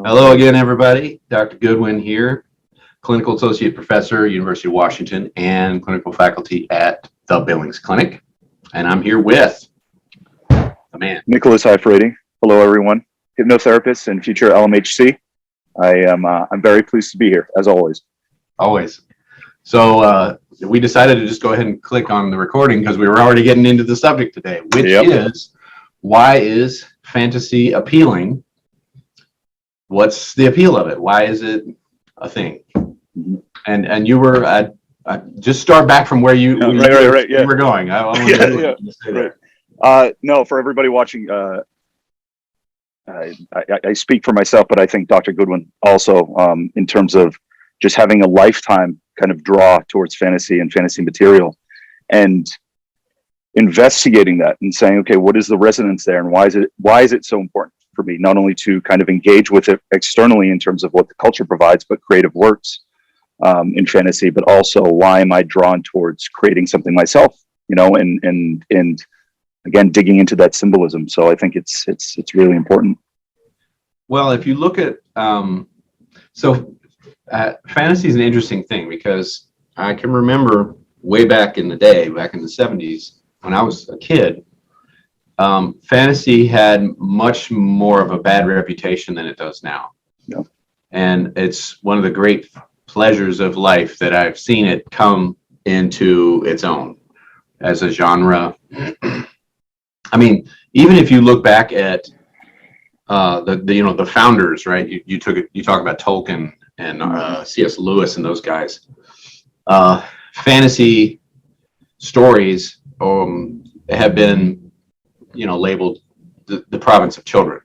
Hello again, everybody. Dr. Goodwin here, Clinical Associate Professor, University of Washington, and Clinical Faculty at the Billings Clinic. And I'm here with the man, Nicholas Eifredi. Hello, everyone. Hypnotherapist and future LMHC. I'm very pleased to be here, as always. Always. So we decided to just go ahead and click on the recording because we were already getting into the subject today, which is, why is fantasy appealing? What's the appeal of it? Why is it a thing? And you were just start back from where you were going. No, for everybody watching, I speak for myself, but I think Dr. Goodwin also, in terms of just having a lifetime kind of draw towards fantasy and fantasy material, and investigating that and saying, okay, what is the resonance there, and why is it so important for me, not only to kind of engage with it externally in terms of what the culture provides, but creative works in fantasy, but also why am I drawn towards creating something myself, and again, digging into that symbolism. So I think it's really important. Well, if you look at, fantasy is an interesting thing, because I can remember way back in the day, back in the 70s, when I was a kid, fantasy had much more of a bad reputation than it does now. Yeah. And it's one of the great pleasures of life that I've seen it come into its own as a genre. I mean, even if you look back at the founders, right? You talk about Tolkien and C.S. Lewis and those guys. Fantasy stories have been labeled the province of children,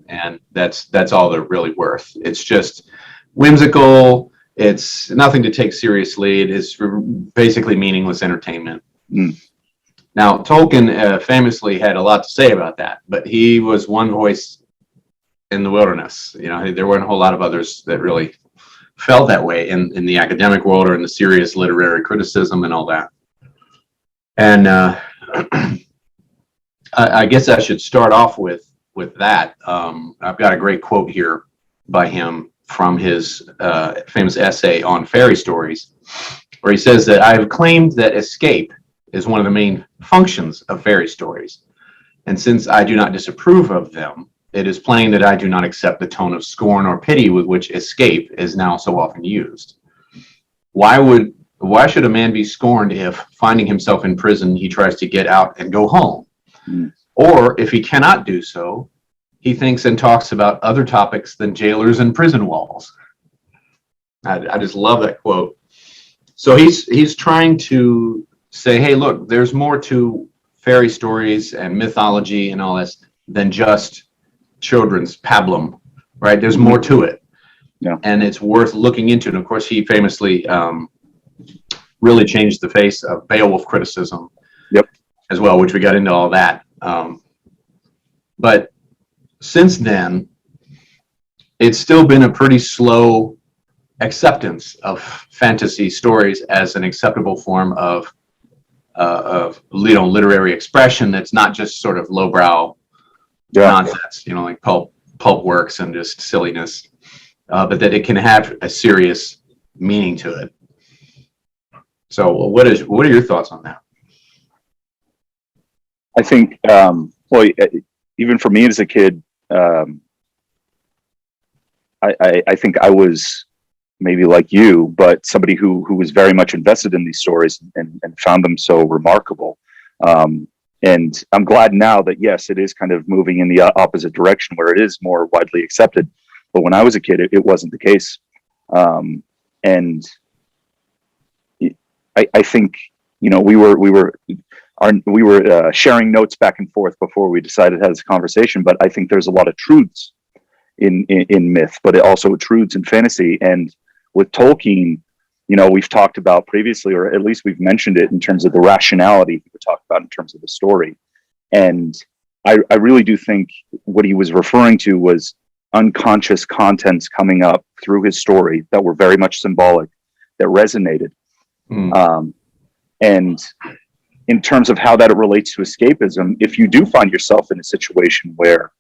and that's all they're really worth. It's just whimsical. It's nothing to take seriously. It is basically meaningless entertainment. Now, Tolkien famously had a lot to say about that, but he was one voice in the wilderness. There weren't a whole lot of others that really felt that way in the academic world or in the serious literary criticism and all that. And I guess I should start off with that. I've got a great quote here by him from his famous essay on fairy stories, where he says that I have claimed that escape is one of the main functions of fairy stories. And since I do not disapprove of them, it is plain that I do not accept the tone of scorn or pity with which escape is now so often used. Why should a man be scorned if, finding himself in prison, he tries to get out and go home? Or if he cannot do so, he thinks and talks about other topics than jailers and prison walls. I just love that quote. So he's trying to say, hey, look, there's more to fairy stories and mythology and all this than just children's pablum, right? There's more to it. Yeah. And it's worth looking into. And of course, he famously really changed the face of Beowulf criticism as well, which we got into all that. But since then, it's still been a pretty slow acceptance of fantasy stories as an acceptable form of literary expression that's not just sort of lowbrow nonsense, like pulp works and just silliness, but that it can have a serious meaning to it. So what are your thoughts on that? I think, even for me as a kid, I think I was maybe like you, but somebody who was very much invested in these stories and found them so remarkable. And I'm glad now that, yes, it is kind of moving in the opposite direction where it is more widely accepted. But when I was a kid, it wasn't the case. And I think, you know, we were sharing notes back and forth before we decided to have this conversation. But I think there's a lot of truths in myth, but it also truths in fantasy. And with Tolkien, you know, we've talked about previously, or at least we've mentioned it in terms of the rationality we talked about in terms of the story. And I really do think what he was referring to was unconscious contents coming up through his story that were very much symbolic, that resonated. And in terms of how that relates to escapism, if you do find yourself in a situation where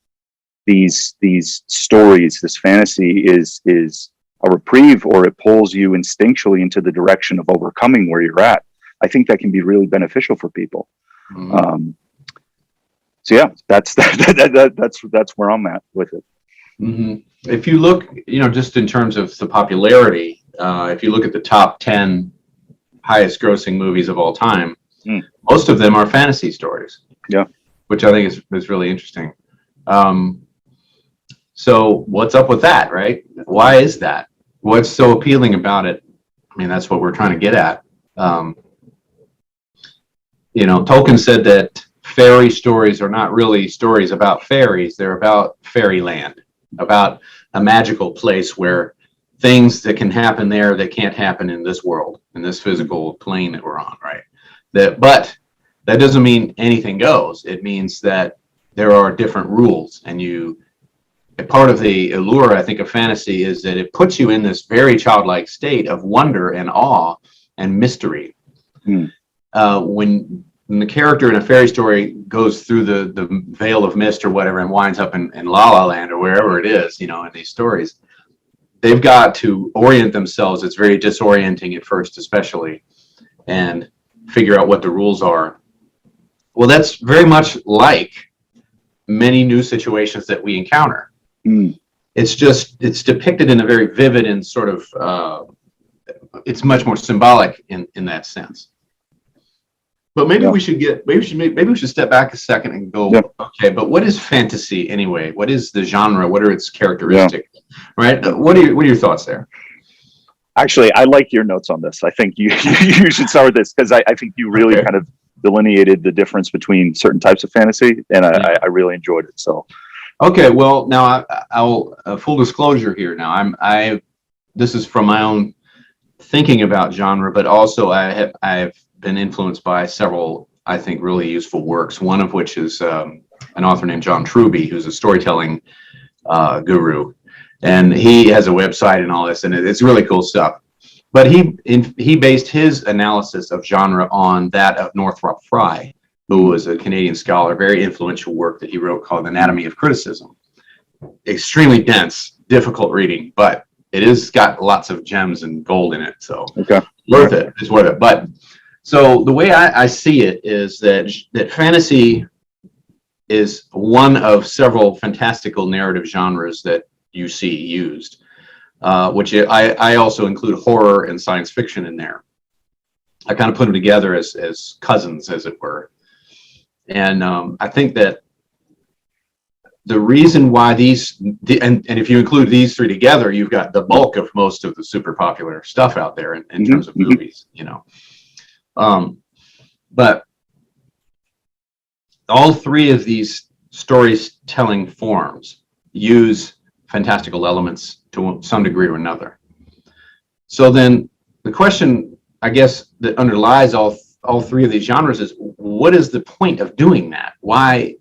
these stories, this fantasy is a reprieve, or it pulls you instinctually into the direction of overcoming where you're at, I think that can be really beneficial for people. So yeah, that's where I'm at with it. If you look, you know, just in terms of the popularity, if you look at the top 10 highest grossing movies of all time, most of them are fantasy stories. Yeah. Which I think is really interesting. So what's up with that, right? Why is that? What's so appealing about it? I mean, that's what we're trying to get at. You know, Tolkien said that fairy stories are not really stories about fairies. They're about fairyland, about a magical place where things that can happen there that can't happen in this world, in this physical plane that we're on, right? But that doesn't mean anything goes. It means that there are different rules, and part of the allure, I think, of fantasy is that it puts you in this very childlike state of wonder and awe and mystery. When the character in a fairy story goes through the veil of mist or whatever and winds up in La La Land or wherever it is, you know, in these stories, they've got to orient themselves. It's very disorienting at first, especially, and figure out what the rules are. Well, that's very much like many new situations that we encounter. It's depicted in a very vivid and sort of, it's much more symbolic in that sense. But maybe we should step back a second and go, okay, but what is fantasy anyway? What is the genre? What are its characteristics? Right? What are your thoughts there? Actually, I like your notes on this. I think you should start with this, because I think you really kind of delineated the difference between certain types of fantasy, and I really enjoyed it. So, okay, well, now I'll full disclosure here. Now this is from my own thinking about genre, but also I've been influenced by several, I think, really useful works. One of which is an author named John Truby, who's a storytelling guru, and he has a website and all this, and it's really cool stuff. But he based his analysis of genre on that of Northrop Frye, who was a Canadian scholar, very influential work that he wrote called Anatomy of Criticism. Extremely dense, difficult reading, but it is got lots of gems and gold in it. So worth it. It's worth it. But so the way I see it is that fantasy is one of several fantastical narrative genres that you see used, which I also include horror and science fiction in there. I kind of put them together as cousins, as it were. And I think that the reason why and if you include these three together, you've got the bulk of most of the super popular stuff out there in terms of movies, you know. But all three of these storytelling forms use fantastical elements to some degree or another. So then the question, I guess, that underlies all three of these genres is, what is the point of doing that? Why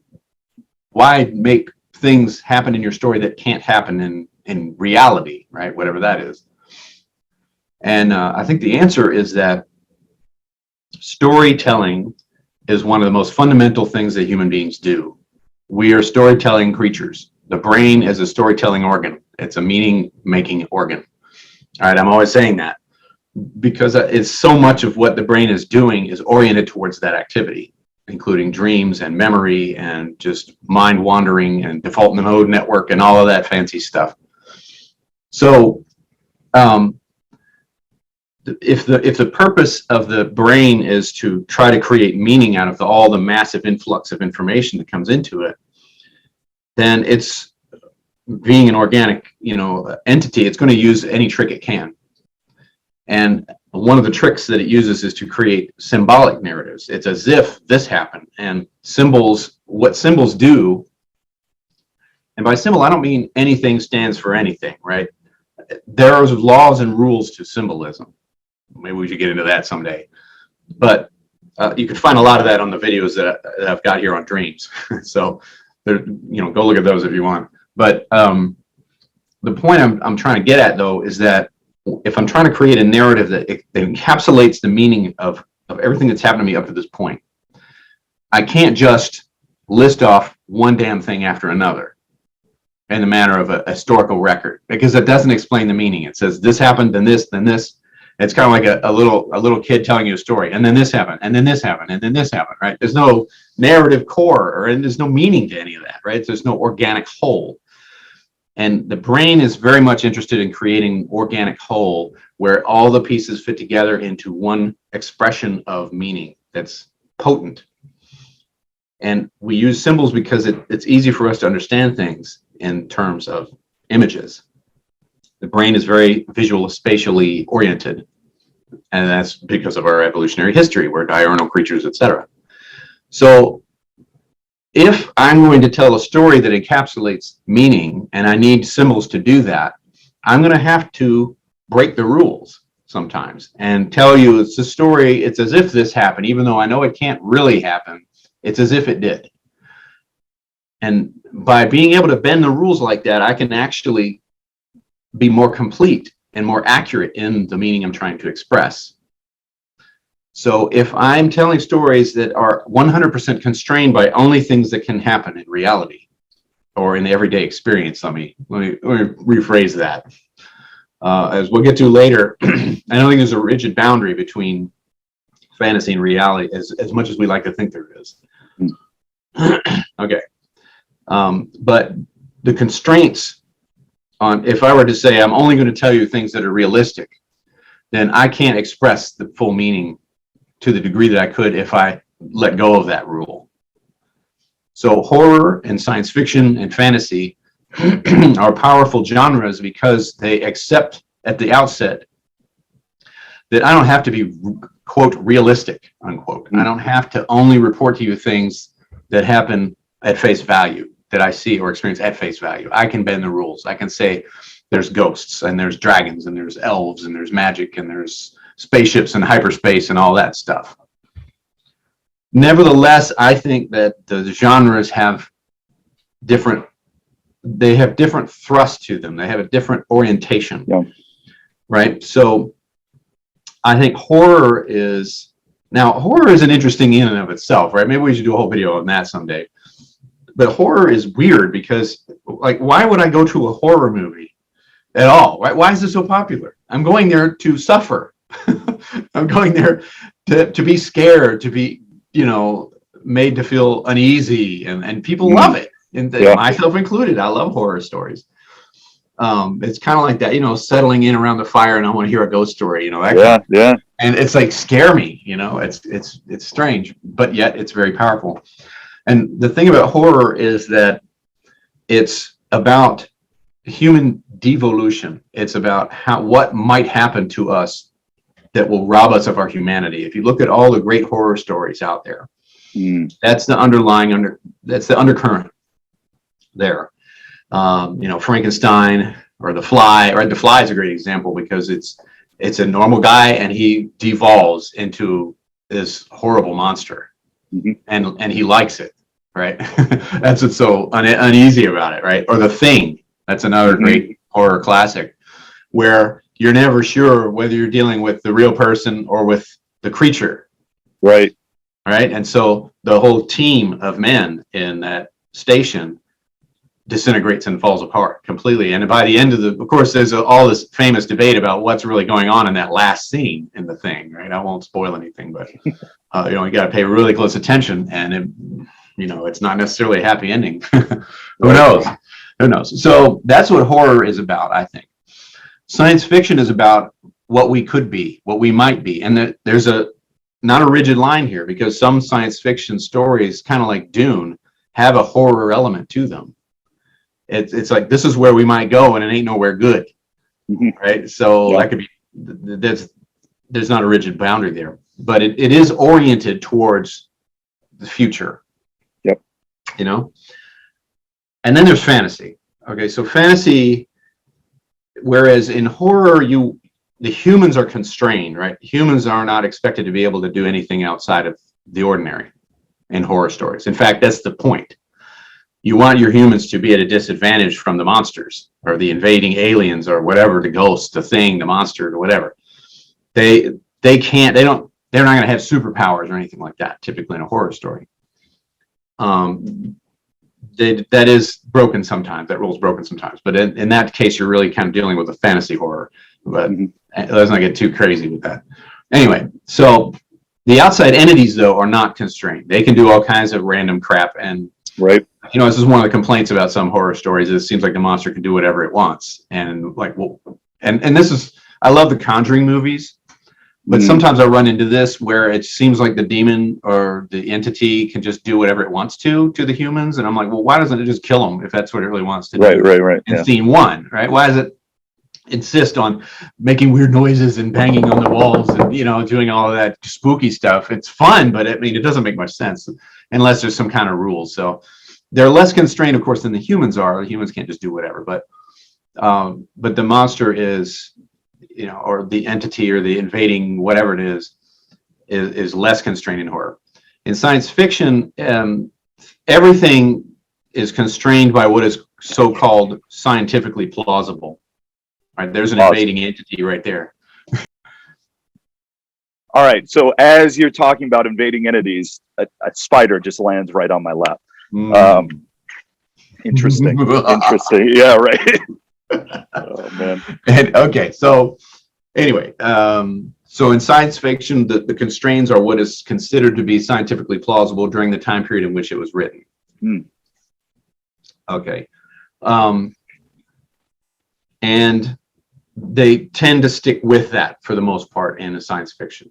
make things happen in your story that can't happen in reality, right? Whatever that is. And I think the answer is that storytelling is one of the most fundamental things that human beings do. We are storytelling creatures. The brain is a storytelling organ. It's a meaning-making organ. All right, I'm always saying that, because it's so much of what the brain is doing is oriented towards that activity. including dreams and memory and just mind wandering and default mode network and all of that fancy stuff. So if the purpose of the brain is to try to create meaning out of all the massive influx of information that comes into it, then it's, being an organic, entity, it's going to use any trick it can. And one of the tricks that it uses is to create symbolic narratives. It's as if this happened, and symbols, what symbols do, and by symbol, I don't mean anything stands for anything, right? There are laws and rules to symbolism. Maybe we should get into that someday. But you can find a lot of that on the videos that I've got here on dreams. So, go look at those if you want. But the point I'm trying to get at, though, is that if I'm trying to create a narrative that encapsulates the meaning of everything that's happened to me up to this point, I can't just list off one damn thing after another in the manner of a historical record, because it doesn't explain the meaning. It says this happened, then this, then this. It's kind of like a little kid telling you a story, and then this happened, and then this happened, and then this happened, right? There's no narrative core, and there's no meaning to any of that, right? There's no organic whole. And the brain is very much interested in creating organic whole where all the pieces fit together into one expression of meaning that's potent. And we use symbols because it's easy for us to understand things in terms of images. The brain is very visual, spatially oriented. And that's because of our evolutionary history. We're diurnal creatures, etc. So if I'm going to tell a story that encapsulates meaning, and I need symbols to do that, I'm going to have to break the rules sometimes and tell you it's a story, it's as if this happened, even though I know it can't really happen. It's as if it did. And by being able to bend the rules like that, I can actually be more complete and more accurate in the meaning I'm trying to express. So if I'm telling stories that are 100% constrained by only things that can happen in reality or in the everyday experience, let me rephrase that. As we'll get to later, I don't think there's a rigid boundary between fantasy and reality as much as we like to think there is. Okay. But the constraints on, if I were to say I'm only going to tell you things that are realistic, then I can't express the full meaning to the degree that I could if I let go of that rule. So horror and science fiction and fantasy are powerful genres because they accept at the outset that I don't have to be, quote, realistic, unquote. I don't have to only report to you things that happen at face value, that I see or experience at face value. I can bend the rules. I can say there's ghosts and there's dragons and there's elves and there's magic and there's spaceships and hyperspace and all that stuff. Nevertheless, I think that the genres have different thrust to them. They have a different orientation, right? So I think horror is an interesting in and of itself, right? Maybe we should do a whole video on that someday. But horror is weird because, like, why would I go to a horror movie at all? Why is it so popular? I'm going there to suffer. I'm going there to be scared, to be, made to feel uneasy, and people love it, and myself included. I love horror stories. It's kind of like that, settling in around the fire and I want to hear a ghost story, that and it's like, scare me, it's strange, but yet it's very powerful. And the thing about horror is that it's about human devolution. It's about what might happen to us that will rob us of our humanity. If you look at all the great horror stories out there, that's the undercurrent there. Frankenstein or The Fly, right? The Fly is a great example because it's a normal guy and he devolves into this horrible monster, and he likes it, right? That's what's so uneasy about it, right? Or The Thing, that's another great horror classic, where you're never sure whether you're dealing with the real person or with the creature, right? And so the whole team of men in that station disintegrates and falls apart completely. And by the end of course, there's all this famous debate about what's really going on in that last scene in the thing, right? I won't spoil anything, but you got to pay really close attention, and it's not necessarily a happy ending. Who knows? Who knows? So that's what horror is about, I think. Science fiction is about what we could be, what we might be, and there's not a rigid line here, because some science fiction stories, kind of like Dune, have a horror element to them. It's like, this is where we might go, and it ain't nowhere good, right? So that could be, there's not a rigid boundary there, but it is oriented towards the future. Yep. And then there's fantasy. Okay, so fantasy, whereas in horror, the humans are constrained, right? Humans are not expected to be able to do anything outside of the ordinary in horror stories. In fact, that's the point. You want your humans to be at a disadvantage from the monsters or the invading aliens or whatever, the ghost, the thing, the monster, or whatever. They're not going to have superpowers or anything like that, typically in a horror story. That is broken sometimes. That rule's broken sometimes. But in that case, you're really kind of dealing with a fantasy horror. But let's not get too crazy with that. Anyway, so the outside entities, though, are not constrained. They can do all kinds of random crap. And right. This is one of the complaints about some horror stories. It seems like the monster can do whatever it wants. And and this is, I love the Conjuring movies, but sometimes I run into this where it seems like the demon or the entity can just do whatever it wants to the humans. And I'm like, well, why doesn't it just kill them if that's what it really wants to do? Right. In scene one, right? Why does it insist on making weird noises and banging on the walls and, doing all of that spooky stuff? It's fun, but it doesn't make much sense unless there's some kind of rules. So they're less constrained, of course, than the humans are. The humans can't just do whatever, but the monster is, or the entity or the invading whatever it is less constrained in horror. In science fiction, everything is constrained by what is so-called scientifically plausible. Right? There's an invading entity right there. All right. So as you're talking about invading entities, a spider just lands right on my lap. Interesting. Interesting. Yeah, right. Oh man. And okay, so anyway, so in science fiction, the constraints are what is considered to be scientifically plausible during the time period in which it was written. Okay. And they tend to stick with that for the most part in a science fiction.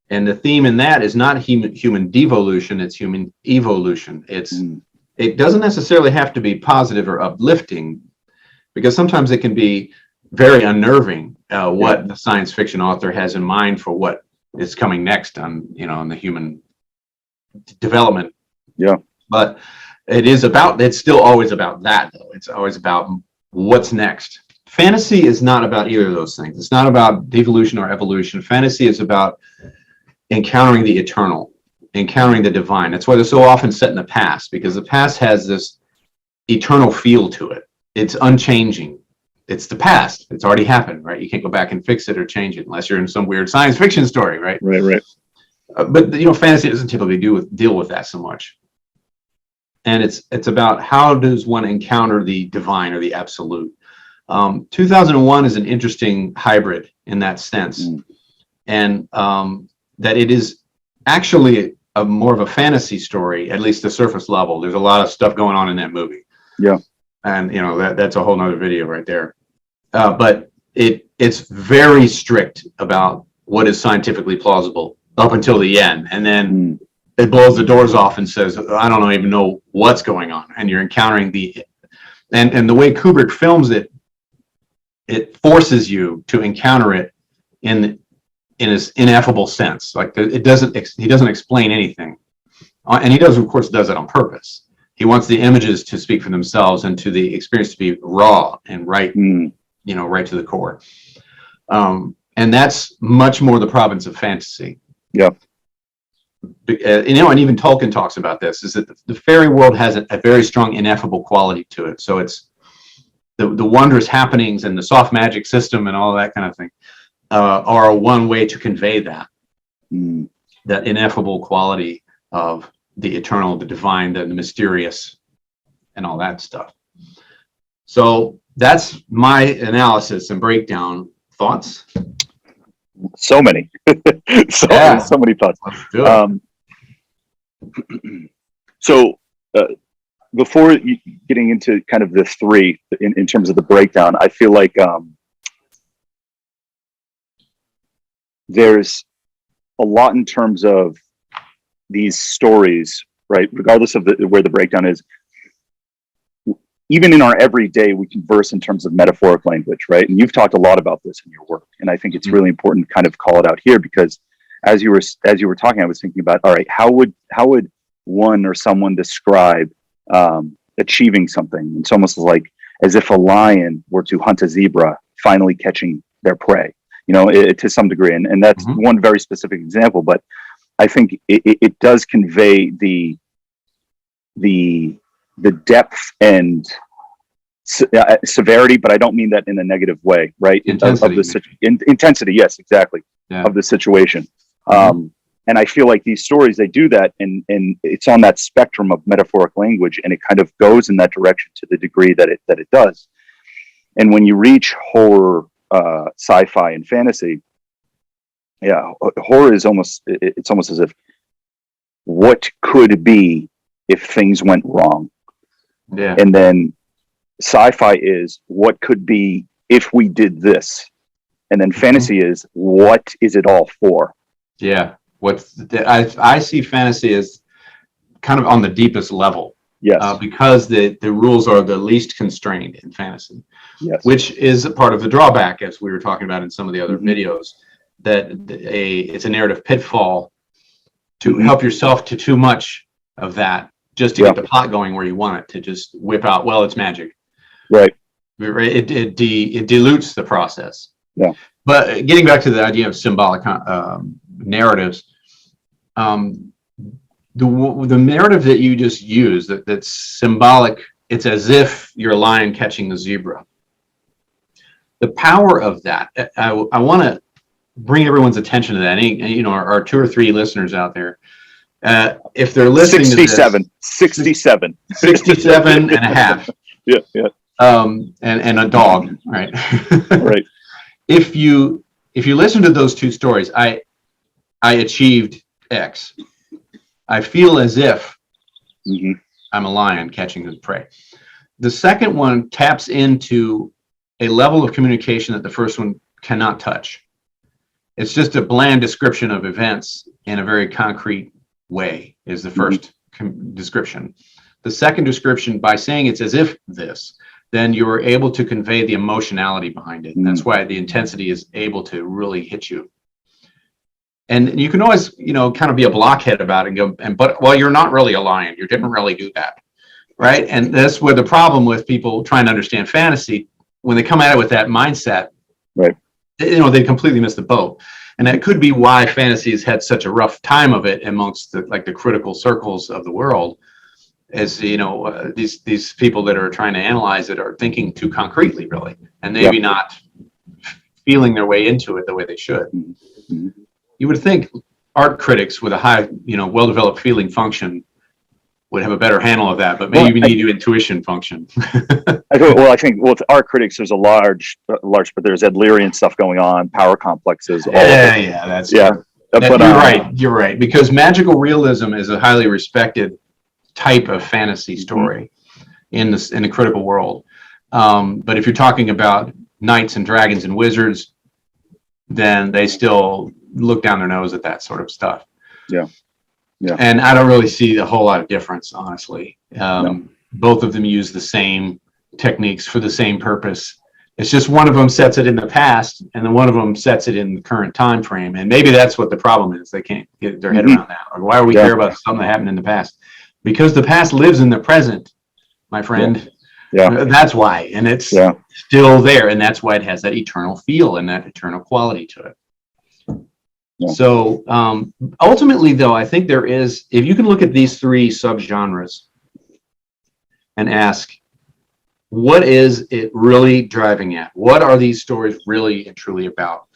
And the theme in that is not human devolution, it's human evolution. It doesn't necessarily have to be positive or uplifting, because sometimes it can be very unnerving what the science fiction author has in mind for what is coming next on the human development. Yeah. But it's still always about that, though. It's always about what's next. Fantasy is not about either of those things. It's not about devolution or evolution. Fantasy is about encountering the eternal, encountering the divine. That's why they're so often set in the past, because the past has this eternal feel to it. It's unchanging. It's the past. It's already happened, right? You can't go back and fix it or change it unless you're in some weird science fiction story, right? Right. But fantasy doesn't typically deal with that so much. And it's about how does one encounter the divine or the absolute. 2001 is an interesting hybrid in that sense, and that it is actually more of a fantasy story, at least the surface level. There's a lot of stuff going on in that movie. Yeah. And that's a whole nother video right there. But it's very strict about what is scientifically plausible up until the end. And then it blows the doors off and says, I don't even know what's going on. And you're encountering and the way Kubrick films it, it forces you to encounter it in his ineffable sense. Like he doesn't explain anything. And he of course does it on purpose. He wants the images to speak for themselves and to the experience to be raw and right, right to the core. And that's much more the province of fantasy. Yeah. And even Tolkien talks about this, is that the fairy world has a very strong ineffable quality to it. So it's the wondrous happenings and the soft magic system and all that kind of thing are one way to convey that ineffable quality of the eternal, the divine, the mysterious, and all that stuff. So that's my analysis and breakdown. Thoughts? So many, so many thoughts. Let's do it. So before getting into kind of the three in terms of the breakdown, I feel like there's a lot in terms of these stories, right? Regardless of where the breakdown is, even in our everyday, we converse in terms of metaphoric language, right? And you've talked a lot about this in your work, and I think it's really important to kind of call it out here, because as you were talking, I was thinking about, all right, how would one or someone describe achieving something? It's almost like as if a lion were to hunt a zebra, finally catching their prey, to some degree. And that's one very specific example, but I think it does convey the depth and severity, but I don't mean that in a negative way, right? Intensity, yes, exactly, of the situation. And I feel like these stories, they do that, and it's on that spectrum of metaphoric language, and it kind of goes in that direction to the degree that it does. And when you reach horror, sci-fi, and fantasy, horror is almost as if, what could be if things went wrong? Yeah. And then sci-fi is, what could be if we did this? And then fantasy is, what is it all for? Yeah. I see fantasy as kind of on the deepest level. Yes. Because the rules are the least constrained in fantasy. Yes. Which is a part of the drawback, as we were talking about in some of the other videos, that it's a narrative pitfall to help yourself to too much of that, just to get the plot going where you want it, to just whip out, well, it's magic. Right. It dilutes the process. Yeah. But getting back to the idea of symbolic narratives, the narrative that you just used, that's symbolic, it's as if you're a lion catching a zebra. The power of that, I want to bring everyone's attention to that. Our 2 or 3 listeners out there, if they're listening 67, to this, 67 and a half. Yeah. And a dog, right? Right. If you listen to those 2 stories, I achieved X. I feel as if I'm a lion catching the prey. The second one taps into a level of communication that the first one cannot touch. It's just a bland description of events in a very concrete way, is the first description. The second description, by saying it's as if this, then you're able to convey the emotionality behind it. And that's why the intensity is able to really hit you. And you can always, kind of be a blockhead about it and go, but you're not really a lion. You didn't really do that. Right. And that's where the problem with people trying to understand fantasy, when they come at it with that mindset, right, they completely miss the boat. And that could be why fantasy has had such a rough time of it amongst the critical circles of the world. As these people that are trying to analyze it are thinking too concretely, really, and maybe not feeling their way into it the way they should. You would think art critics with a high, well-developed feeling function would have a better handle of that, but maybe we need intuition function. I think with art critics, there's a large, but there's Adlerian stuff going on, power complexes. You're right, because magical realism is a highly respected type of fantasy story in the critical world. But if you're talking about knights and dragons and wizards, then they still look down their nose at that sort of stuff. Yeah. And I don't really see a whole lot of difference, honestly. Both of them use the same techniques for the same purpose. It's just one of them sets it in the past, and then one of them sets it in the current time frame. And maybe that's what the problem is. They can't get their head around that. Or why do we care about something that happened in the past? Because the past lives in the present, my friend. That's why. And it's still there. And that's why it has that eternal feel and that eternal quality to it. So ultimately, though, I think there is, if you can look at these 3 subgenres and ask, what is it really driving at? What are these stories really and truly about?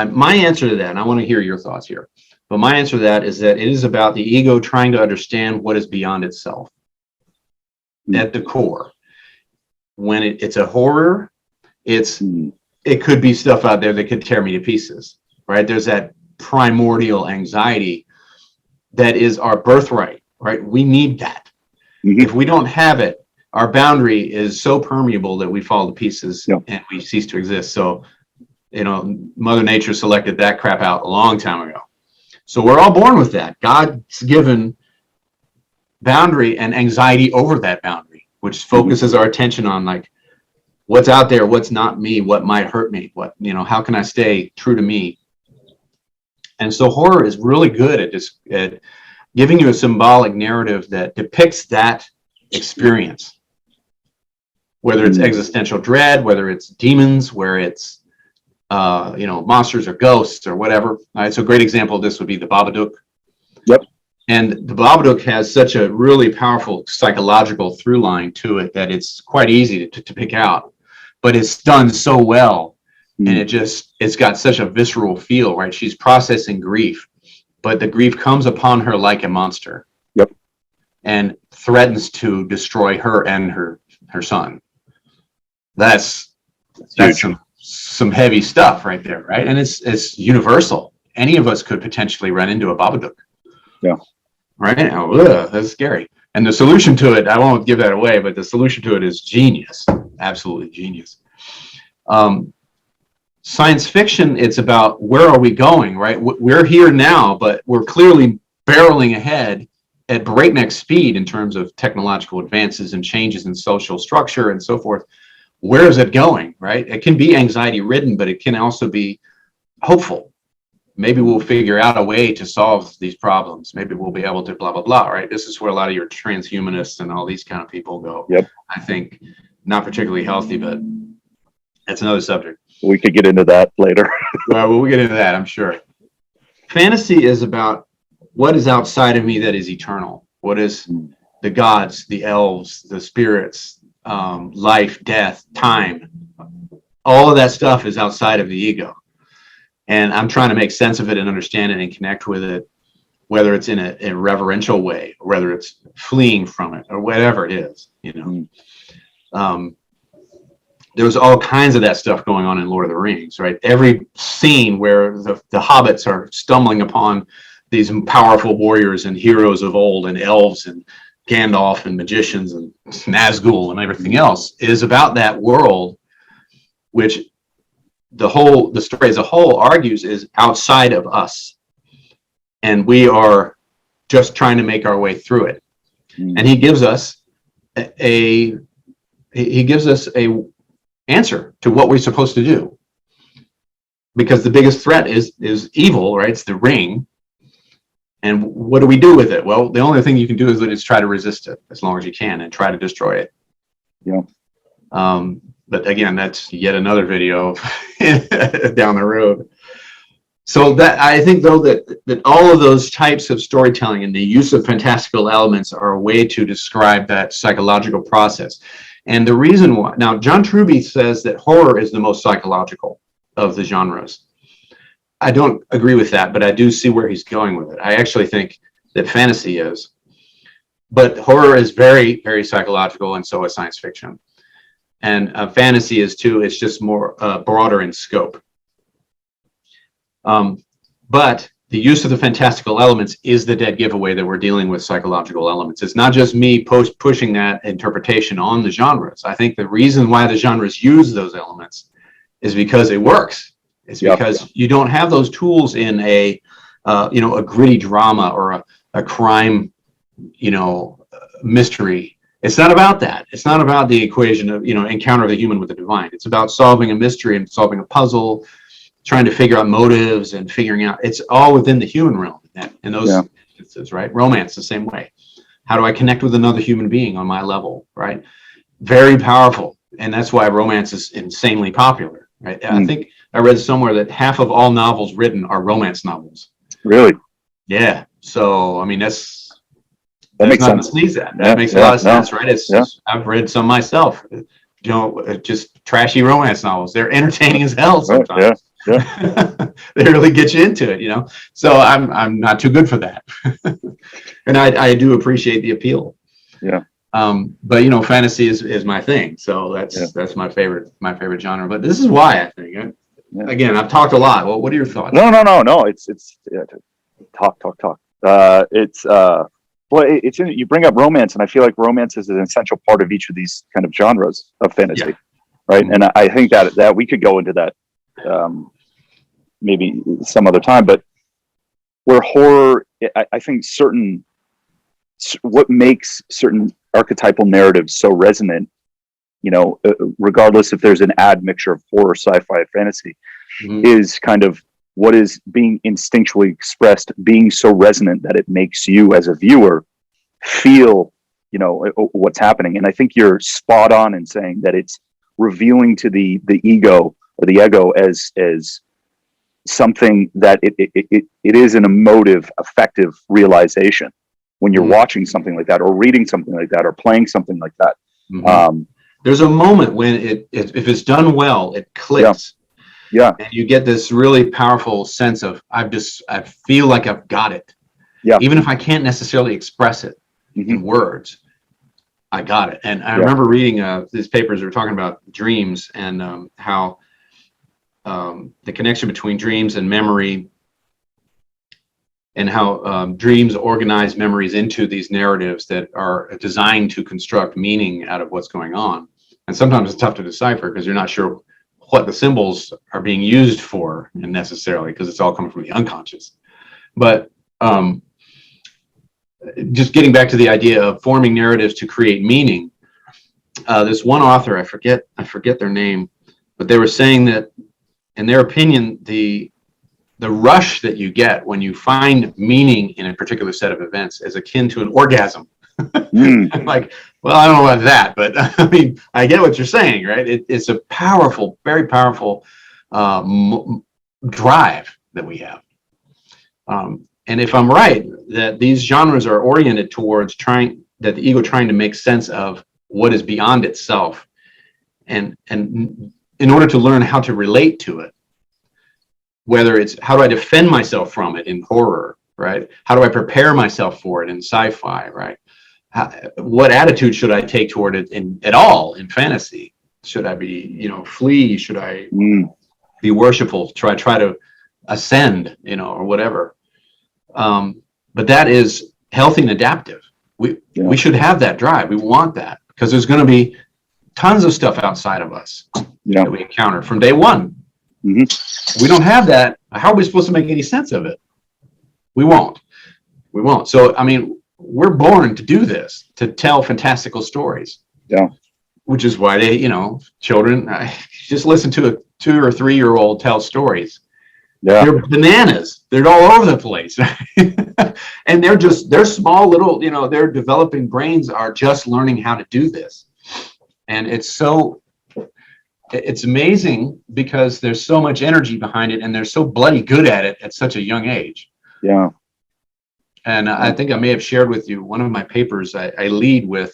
My answer to that, and I want to hear your thoughts here, but my answer to that is that it is about the ego trying to understand what is beyond itself. at the core. When it's a horror, Mm. it could be stuff out there that could tear me to pieces, right? There's that primordial anxiety that is our birthright, right? We need that. Mhm. If we don't have it, our boundary is so permeable that we fall to pieces and we cease to exist. So, Mother Nature selected that crap out a long time ago. So we're all born with that. God's given boundary and anxiety over that boundary, which focuses our attention on like what's out there, what's not me, what might hurt me, how can I stay true to me? And so horror is really good at giving you a symbolic narrative that depicts that experience, whether it's existential dread, whether it's demons, where it's monsters or ghosts or whatever. All right, so a great example of this would be the Babadook. Yep. And the Babadook has such a really powerful psychological through line to it that it's quite easy to pick out, but it's done so well. And it's got such a visceral feel, right? She's processing grief, but the grief comes upon her like a monster. Yep. And threatens to destroy her and her son. That's some heavy stuff right there, right? And it's universal. Any of us could potentially run into a Babadook. Yeah. Right? Oh, that's scary. And the solution to it, I won't give that away, but the solution to it is genius. Absolutely genius. Science fiction, it's about where are we going, right? We're here now, but we're clearly barreling ahead at breakneck speed in terms of technological advances and changes in social structure and so forth. Where is it going, right? It can be anxiety ridden, but it can also be hopeful. Maybe we'll figure out a way to solve these problems. Maybe we'll be able to blah, blah, blah, right? This is where a lot of your transhumanists and all these kind of people go. Yep. I think not particularly healthy, but that's another subject. We could get into that later. Well, we'll get into that, I'm sure. Fantasy is about what is outside of me that is eternal. What is the gods, the elves, the spirits, life, death, time. All of that stuff is outside of the ego. And I'm trying to make sense of it and understand it and connect with it, whether it's in a reverential way, or whether it's fleeing from it, or whatever it is, There's all kinds of that stuff going on in Lord of the Rings, right? Every scene where the hobbits are stumbling upon these powerful warriors and heroes of old and elves and Gandalf and magicians and Nazgul and everything else is about that world, which the story as a whole argues is outside of us. And we are just trying to make our way through it. And he gives us a answer to what we're supposed to do, because the biggest threat is evil, right? It's the ring. And what do we do with it? Well, the only thing you can do is try to resist it as long as you can and try to destroy it. Yeah. But again, that's yet another video down the road. So that I think though that all of those types of storytelling and the use of fantastical elements are a way to describe that psychological process. And the reason why, now John Truby says that horror is the most psychological of the genres. I don't agree with that, but I do see where he's going with it. I actually think that fantasy is, but horror is very, very psychological, and so is science fiction. And fantasy is too. It's just more broader in scope. But the use of the fantastical elements is the dead giveaway that we're dealing with psychological elements. It's not just me pushing that interpretation on the genres. I think the reason why the genres use those elements is because it works. It's because you don't have those tools in a gritty drama or a crime, mystery. It's not about that. It's not about the equation of, encounter of the human with the divine. It's about solving a mystery and solving a puzzle, trying to figure out motives and figuring out, it's all within the human realm in those instances, right? Romance the same way. How do I connect with another human being on my level, right? Very powerful. And that's why romance is insanely popular, right? I think I read somewhere that half of all novels written are romance novels. Really? Yeah. So, I mean, that makes sense. To sneeze at. That makes a lot of sense, right? I've read some myself, just trashy romance novels. They're entertaining as hell sometimes. They really get you into it, So I'm not too good for that. And I do appreciate the appeal. Yeah. But you know, fantasy is my thing. So that's my favorite genre. But this is why I think. Again, I've talked a lot. Well, what are your thoughts? No. It's yeah, talk. Well, you bring up romance, and I feel like romance is an essential part of each of these kind of genres of fantasy, Yeah. right? And I think that we could go into that maybe some other time, but where horror, I think what makes certain archetypal narratives so resonant, regardless if there's an admixture of horror, sci-fi, fantasy, is kind of what is being instinctually expressed, being so resonant that it makes you as a viewer feel, what's happening. And I think you're spot on in saying that it's revealing to the ego or the ego as something that it is an emotive, effective realization when you're watching something like that, or reading something like that, or playing something like that. There's a moment when if it's done well, it clicks. Yeah. And you get this really powerful sense of I feel like I've got it. Yeah. Even if I can't necessarily express it in words, I got it. And I remember reading these papers that were talking about dreams and how the connection between dreams and memory, and how dreams organize memories into these narratives that are designed to construct meaning out of what's going on. And sometimes it's tough to decipher because you're not sure what the symbols are being used for necessarily, because it's all coming from the unconscious. But just getting back to the idea of forming narratives to create meaning, this one author, I forget their name, but they were saying that in their opinion, the rush that you get when you find meaning in a particular set of events is akin to an orgasm. I'm like, well, I don't know about that, but I mean, I get what you're saying, right? It's a powerful, very powerful drive that we have. And if I'm right, that these genres are oriented towards the ego trying to make sense of what is beyond itself, and in order to learn how to relate to it, whether it's how do I defend myself from it in horror, right? How do I prepare myself for it in sci-fi, right? What attitude should I take toward it at all in fantasy? Should I be, flee? Should I be worshipful? Try to ascend, or whatever. But that is healthy and adaptive. We should have that drive. We want that because there's going to be tons of stuff outside of us that we encounter from day one. We don't have that. How are we supposed to make any sense of it? We won't. So, I mean, we're born to do this, to tell fantastical stories. Yeah. Which is why children, just listen to a 2 or 3 year old tell stories. Yeah. They're bananas. They're all over the place. And they're small little, their developing brains are just learning how to do this. And it's amazing because there's so much energy behind it and they're so bloody good at it at such a young age. Yeah. And I think I may have shared with you one of my papers. I lead with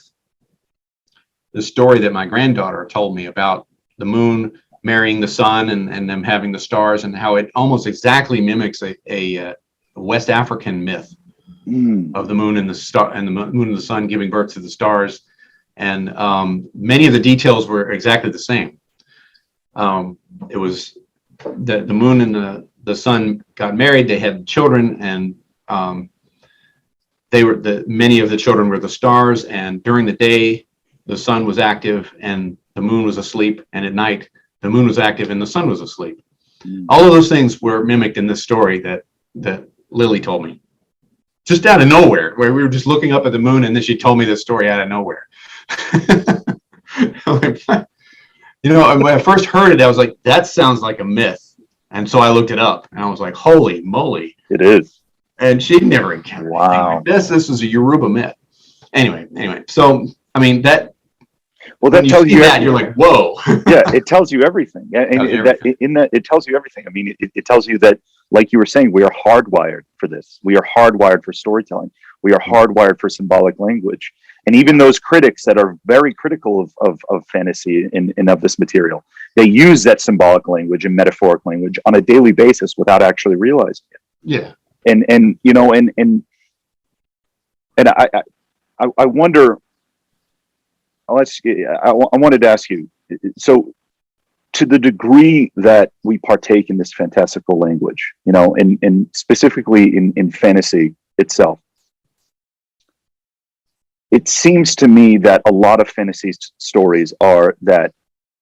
the story that my granddaughter told me about the moon marrying the sun and them having the stars, and how it almost exactly mimics a West African myth of the moon and the star, and the moon and the sun giving birth to the stars. And many of the details were exactly the same. It was the moon and the sun got married. They had children, and many of the children were the stars. And during the day, the sun was active and the moon was asleep. And at night, the moon was active and the sun was asleep. All of those things were mimicked in this story that Lily told me, just out of nowhere, where we were just looking up at the moon, and then she told me this story out of nowhere. When I first heard it, I was like, that sounds like a myth. And so I looked it up and I was like, holy moly. It is. And she'd never encountered anything like this. This was a Yoruba myth. Anyway. So, I mean, that tells you that, you're like, whoa. Yeah, it tells you everything. And it tells you everything. I mean, it tells you that, like you were saying, we are hardwired for this. We are hardwired for storytelling. We are hardwired for symbolic language. And even those critics that are very critical of fantasy and of this material, they use that symbolic language and metaphoric language on a daily basis without actually realizing it. Yeah. And I wonder, I wanted to ask you, so to the degree that we partake in this fantastical language, you know, and specifically in fantasy itself, it seems to me that a lot of fantasy stories are that,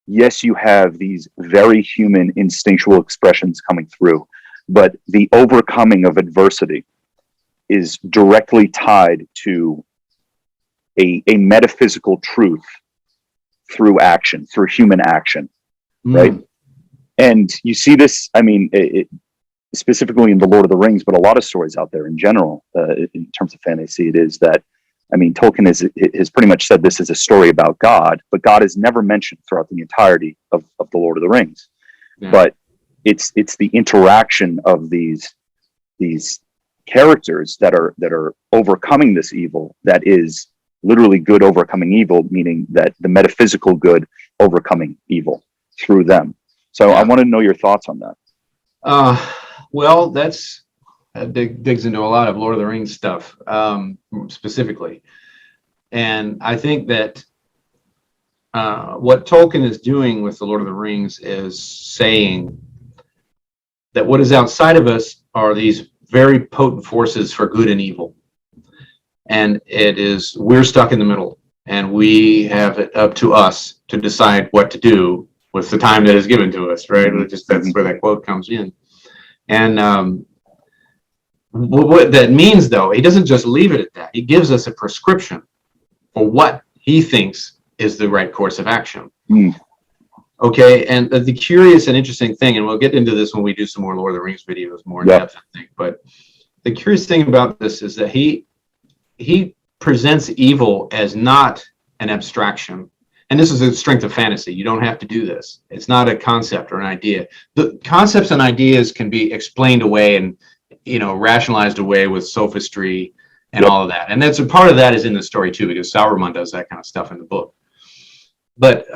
yes, you have these very human instinctual expressions coming through, but the overcoming of adversity is directly tied to a metaphysical truth through action, through human action, right? And you see this, I mean, specifically in the Lord of the Rings, but a lot of stories out there in general, in terms of fantasy, it is that, I mean, Tolkien has pretty much said this is a story about God, but God is never mentioned throughout the entirety of the Lord of the Rings. Yeah. But it's the interaction of these characters that are overcoming this evil that is literally good overcoming evil, meaning that the metaphysical good overcoming evil through them. So yeah. I want to know your thoughts on that. Well, that digs into a lot of Lord of the Rings stuff, specifically. And I think that what Tolkien is doing with the Lord of the Rings is saying that what is outside of us are these very potent forces for good and evil. And we're stuck in the middle, and we have it up to us to decide what to do with the time that is given to us, right? That's where that quote comes in. And what that means, though, he doesn't just leave it at that. He gives us a prescription for what he thinks is the right course of action. Okay, and the curious and interesting thing, and we'll get into this when we do some more Lord of the Rings videos more in depth, I think, but the curious thing about this is that he presents evil as not an abstraction. And this is the strength of fantasy. You don't have to do this. It's not a concept or an idea. The concepts and ideas can be explained away and, you know, rationalized away with sophistry and all of that. And that's a part of that is in the story too, because Sauron does that kind of stuff in the book. But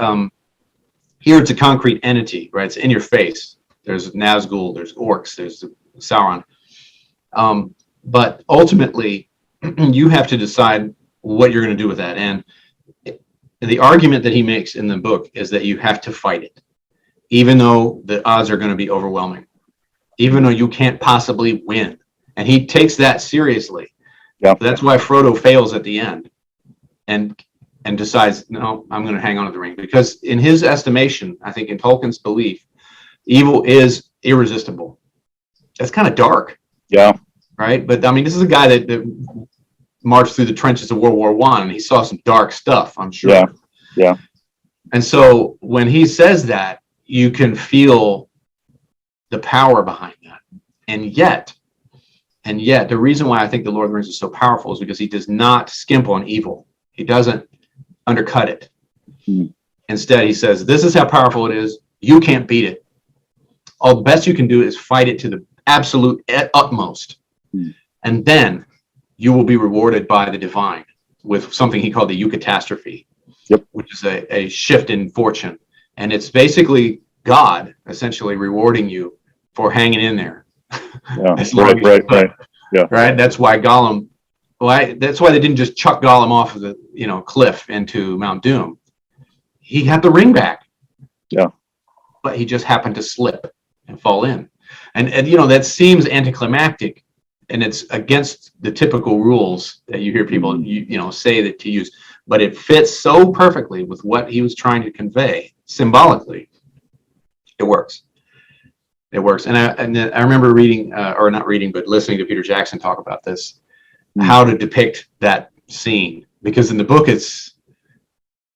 here it's a concrete entity, right? It's in your face. There's Nazgul, there's orcs, there's Sauron. But ultimately, you have to decide what you're going to do with that. And the argument that he makes in the book is that you have to fight it, even though the odds are going to be overwhelming, even though you can't possibly win. And he takes that seriously. Yeah. That's why Frodo fails at the end and decides, no, I'm going to hang on to the ring. Because in his estimation, I think in Tolkien's belief, evil is irresistible. That's kind of dark. Yeah. Right? But I mean, this is a guy that marched through the trenches of World War I, and he saw some dark stuff, I'm sure. Yeah. Yeah. And so when he says that, you can feel the power behind that. And yet, the reason why I think the Lord of the Rings is so powerful is because he does not skimp on evil. He doesn't undercut it. Instead, he says, this is how powerful it is. You can't beat it. All the best you can do is fight it to the absolute utmost. And then you will be rewarded by the divine with something he called the eucatastrophe, which is a shift in fortune. And it's basically God essentially rewarding you for hanging in there. Yeah. Right. Yeah. Right. That's why Gollum. That's why they didn't just chuck Gollum off of the cliff into Mount Doom. He had the ring back. Yeah. But he just happened to slip and fall in, and that seems anticlimactic. And it's against the typical rules that you hear people, say that to use, but it fits so perfectly with what he was trying to convey symbolically. It works. It works. And I remember reading, or not reading, but listening to Peter Jackson talk about this, how to depict that scene, because in the book it's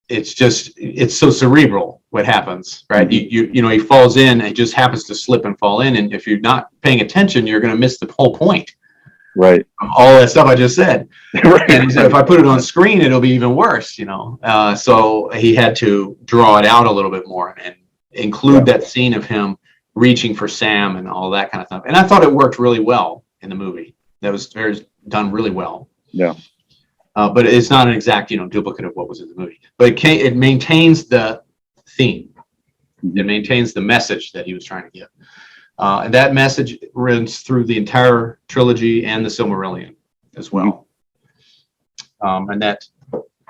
so cerebral what happens, right? He falls in, it just happens to slip and fall in, and if you're not paying attention, you're going to miss the whole point. Right. All that stuff I just said. Right. And he said, if I put it on screen, it'll be even worse, So he had to draw it out a little bit more and include that scene of him reaching for Sam and all that kind of stuff. And I thought it worked really well in the movie. That was done really well. Yeah. But it's not an exact, duplicate of what was in the movie. But it maintains the theme. It maintains the message that he was trying to give. And that message runs through the entire trilogy and the Silmarillion as well. And that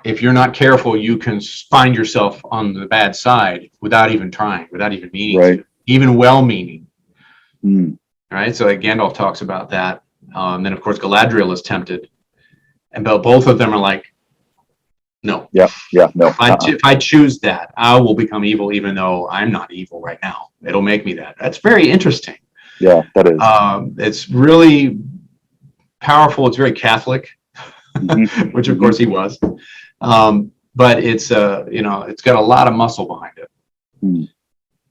if you're not careful, you can find yourself on the bad side without even trying, without even meaning Right. to, even well-meaning. Mm. Right. So like Gandalf talks about that. Then of course Galadriel is tempted, and both of them are like, no. Yeah. No. If I choose that, I will become evil, even though I'm not evil right now. It'll make me that. That's very interesting. Yeah, that is. It's really powerful. It's very Catholic, Mhm. which of course he was. But it's it's got a lot of muscle behind it. Mm.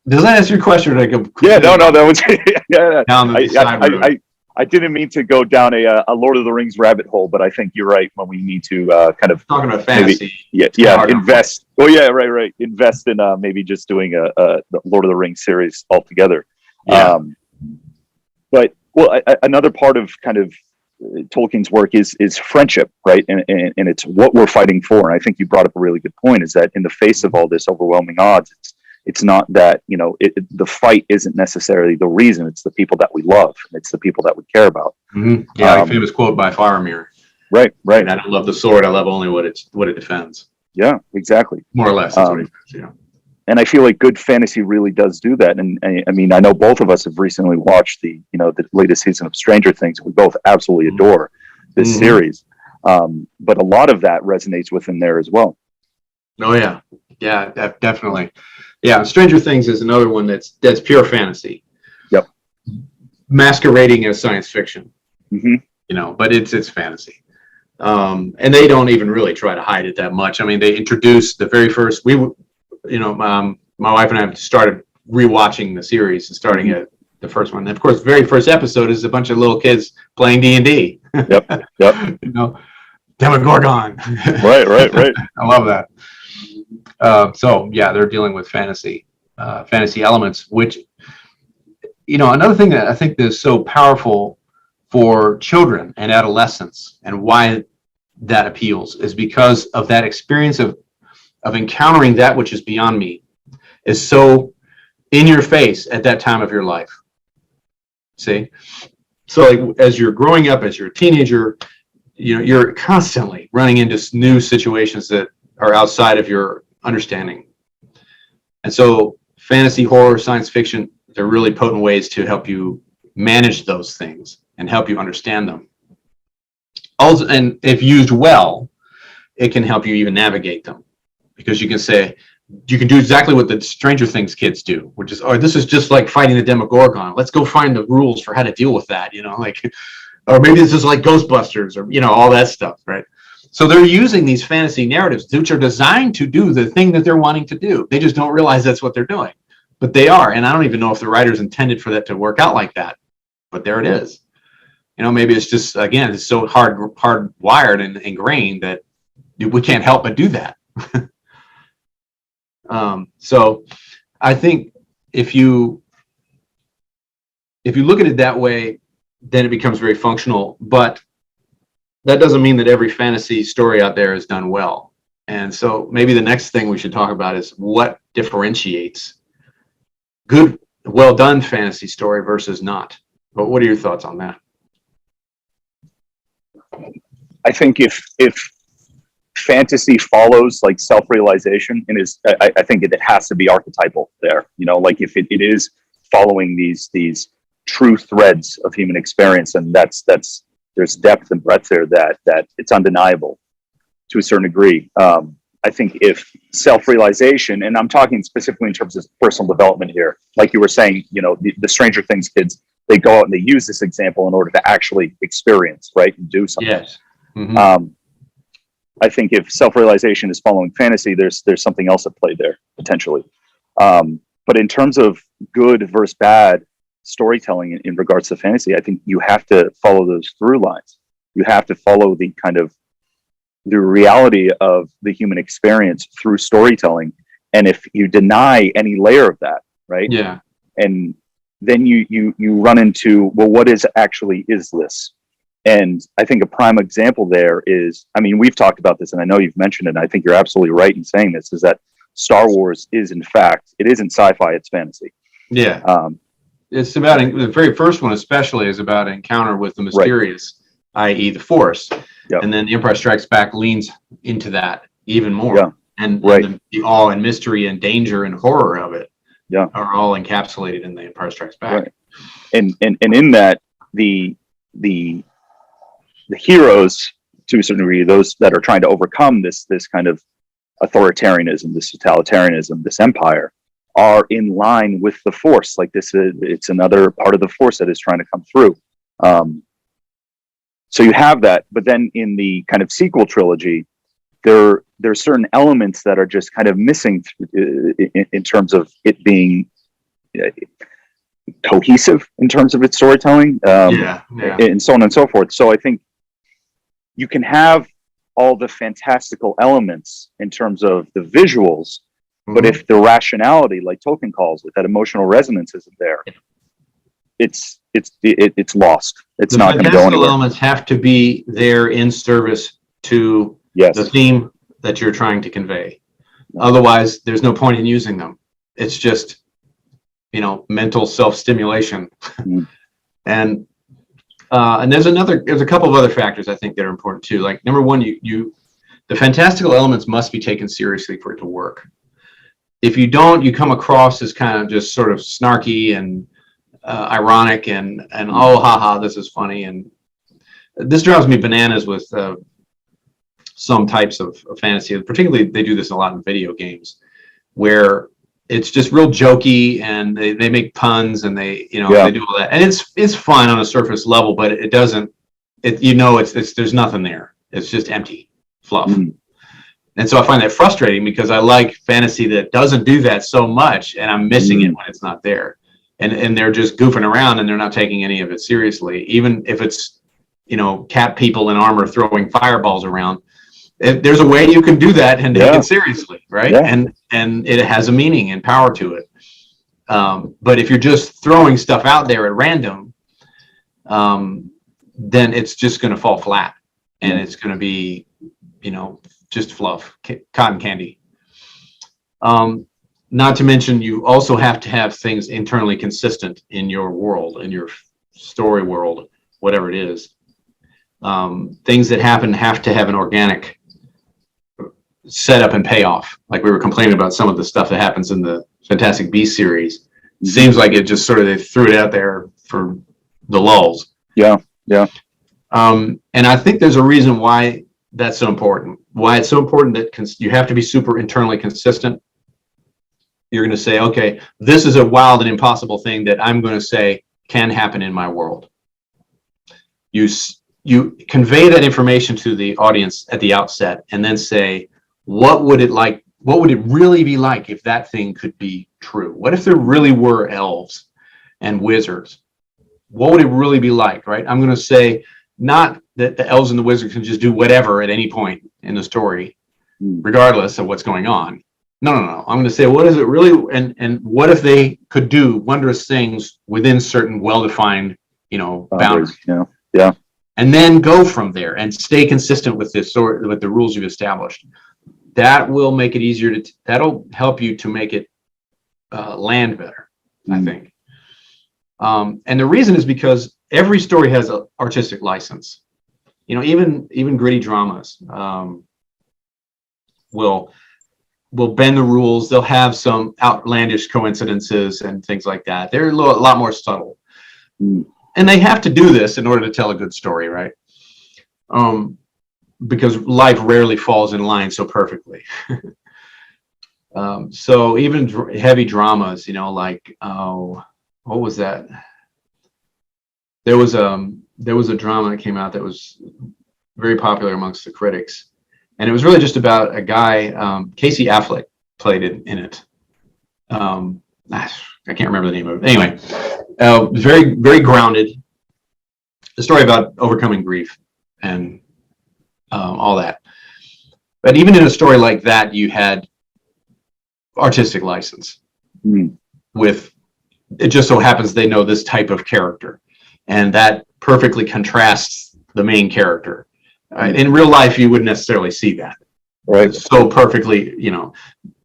Does that answer your question? Or did I go Yeah, no, that was yeah. down the side road? I didn't mean to go down a Lord of the Rings rabbit hole, but I think you're right when we need to kind of Talking about fantasy. invest. Oh yeah, right. Invest in maybe just doing the Lord of the Rings series altogether. Yeah. But another part of kind of Tolkien's work is friendship, right? And it's what we're fighting for. And I think you brought up a really good point: is that in the face of all this overwhelming odds, it's not that the fight isn't necessarily the reason. It's the people that we love, and it's the people that we care about. Mm-hmm. Yeah, famous quote by Faramir. Right. And I don't love the sword. I love only what it defends. Yeah, exactly. More or less. That's what he says. Yeah. And I feel like good fantasy really does do that. And I mean, I know both of us have recently watched the latest season of Stranger Things. We both absolutely adore this series. But a lot of that resonates within there as well. Oh yeah. Yeah, definitely. Yeah. Stranger Things is another one that's pure fantasy. Yep. Masquerading as science fiction. Mm-hmm. But it's fantasy. And they don't even really try to hide it that much. I mean, they introduced the very first, my wife and I have started rewatching the series and starting at the first one. And of course, the very first episode is a bunch of little kids playing D&D. Yep. Demogorgon. Right. I love that. So yeah, they're dealing with fantasy elements, which, another thing that I think is so powerful for children and adolescents, and why that appeals, is because of that experience of encountering that which is beyond me, is so in your face at that time of your life. See? So like, as you're growing up, as you're a teenager, you're constantly running into new situations that are outside of your understanding. And so fantasy, horror, science fiction, they're really potent ways to help you manage those things and help you understand them. Also, and if used well, it can help you even navigate them, because you can do exactly what the Stranger Things kids do, which is, this is just like fighting the Demogorgon. Let's go find the rules for how to deal with that, or maybe this is like Ghostbusters, or, all that stuff, right? So they're using these fantasy narratives, which are designed to do the thing that they're wanting to do. They just don't realize that's what they're doing, but they are. And I don't even know if the writers intended for that to work out like that, but there it is. Maybe it's just, again, it's so hardwired and ingrained that we can't help but do that. So I think if you look at it that way, then it becomes very functional. But that doesn't mean that every fantasy story out there is done well. And so maybe the next thing we should talk about is what differentiates good, well done fantasy story versus not. But what are your thoughts on that? I think if fantasy follows like self-realization, and I think it has to be archetypal there. Like if it is following these true threads of human experience, and that's there's depth and breadth there that it's undeniable to a certain degree. I think if self-realization, and I'm talking specifically in terms of personal development here, like you were saying, the Stranger Things kids, they go out and they use this example in order to actually experience, right, and do something. Yes. Mm-hmm. I think if self-realization is following fantasy, there's something else at play there potentially. But in terms of good versus bad storytelling in regards to fantasy, I think you have to follow those through lines. You have to follow the kind of the reality of the human experience through storytelling. And if you deny any layer of that, right? Yeah. And then you run into, well, what is this? And I think a prime example there is, I mean, we've talked about this, and I know you've mentioned it, and I think you're absolutely right in saying this, is that Star Wars is, in fact, it isn't sci-fi, it's fantasy. Yeah. It's about, the very first one especially is about encounter with the mysterious, i.e. the Force. Yep. And then The Empire Strikes Back leans into that even more. Yeah. And, Right. and the awe and mystery and danger and horror of it Yeah. are all encapsulated in The Empire Strikes Back. Right. And in that, the heroes, to a certain degree, those that are trying to overcome this kind of authoritarianism, this totalitarianism, this empire, are in line with the Force. Like this is, it's another part of the Force that is trying to come through. So you have that, but then in the kind of sequel trilogy, there's certain elements that are just kind of missing in terms of it being cohesive in terms of its storytelling, and so on and so forth. So I think you can have all the fantastical elements in terms of the visuals, but if the rationality, like Tolkien calls it, that emotional resonance isn't there, it's lost. It's not going to go fantastical anywhere. elements have to be there in service to the theme that you're trying to convey. Otherwise, there's no point in using them. It's just, mental self-stimulation. And there's a couple of other factors I think that are important too. Like number one, the fantastical elements must be taken seriously for it to work. If you don't, you come across as kind of just sort of snarky and ironic and oh, haha, this is funny. And this drives me bananas with some types of fantasy. Particularly, they do this a lot in video games, where it's just real jokey and they make puns and they do all that. And it's fun on a surface level, but it doesn't, there's nothing there. It's just empty fluff. And so I find that frustrating because I like fantasy that doesn't do that so much, and I'm missing it when it's not there. And they're just goofing around and they're not taking any of it seriously. Even if it's, cat people in armor throwing fireballs around, there's a way you can do that and take it seriously, right? Yeah. And it has a meaning and power to it. But if you're just throwing stuff out there at random, then it's just going to fall flat, and it's going to be, just fluff, cotton candy. Not to mention, you also have to have things internally consistent in your world, in your story world, whatever it is. Things that happen have to have an organic setup and payoff. Like we were complaining about some of the stuff that happens in the Fantastic Beasts series. It seems like it just sort of, they threw it out there for the lulls. Yeah. And I think there's a reason why that's so important. Why it's so important that you have to be super internally consistent. You're going to say, okay, this is a wild and impossible thing that I'm going to say can happen in my world. You convey that information to the audience at the outset, and then say, what would it really be like if that thing could be true? What if there really were elves and wizards? What would it really be like, right? I'm going to say, not that the elves and the wizards can just do whatever at any point in the story, regardless of what's going on. No. I'm going to say, what is it really, and what if they could do wondrous things within certain well-defined, boundaries? Yeah. And then go from there and stay consistent with with the rules you've established. That will make it easier that'll help you to make it land better, I think. And the reason is because every story has an artistic license. Even gritty dramas will bend the rules. They'll have some outlandish coincidences and things like that. They're a lot more subtle. And they have to do this in order to tell a good story, right? Because life rarely falls in line so perfectly. So even heavy dramas, like, what was that? There was a drama that came out that was very popular amongst the critics, and it was really just about a guy. Casey Affleck played in it. I can't remember the name of it. Anyway, very, very grounded. The story about overcoming grief and all that. But even in a story like that, you had artistic license. With it just so happens they know this type of character, and that perfectly contrasts the main character. In real life, you wouldn't necessarily see that, right? So perfectly,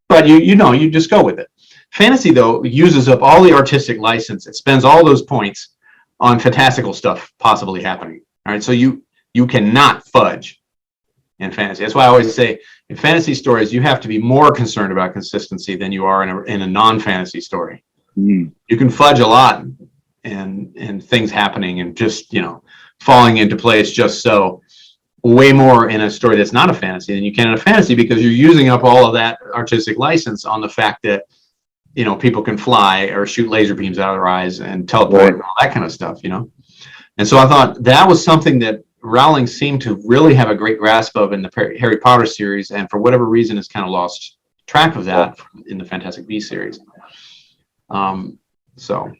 but you just go with it. Fantasy, though, uses up all the artistic license. It spends all those points on fantastical stuff possibly happening. All right, so you cannot fudge in fantasy. That's why I always say in fantasy stories, you have to be more concerned about consistency than you are in a non-fantasy story. Mm. You can fudge a lot and things happening and just, falling into place just so way more in a story that's not a fantasy than you can in a fantasy, because you're using up all of that artistic license on the fact that, people can fly or shoot laser beams out of their eyes and teleport Right. and all that kind of stuff, And so I thought that was something that Rowling seemed to really have a great grasp of in the Harry Potter series, and for whatever reason has kind of lost track of that in the Fantastic Beasts series. So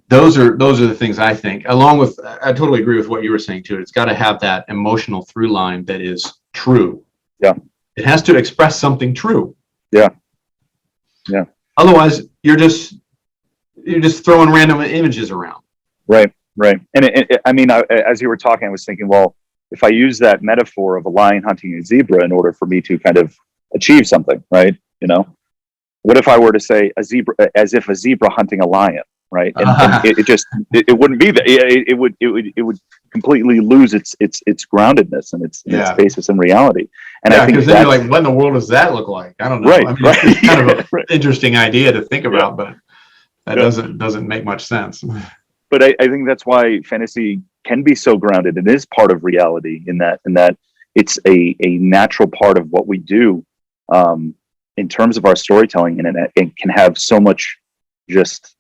those are the things I think, along with, I totally agree with what you were saying too. It's got to have that emotional through line that is true. Yeah. It has to express something true. Yeah. Yeah. Otherwise, you're just throwing random images around. Right. Right. And as you were talking, I was thinking, well, if I use that metaphor of a lion hunting a zebra in order for me to kind of achieve something, right? What if I were to say a zebra, as if a zebra hunting a lion, right? And it wouldn't be that. It would completely lose its groundedness and its basis in reality. And I think because then you're like, what in the world does that look like? I don't know. Right, It's kind of an interesting idea to think about, but that doesn't make much sense. But I think that's why fantasy can be so grounded. It is part of reality in that it's a natural part of what we do in terms of our storytelling, and it can have so much just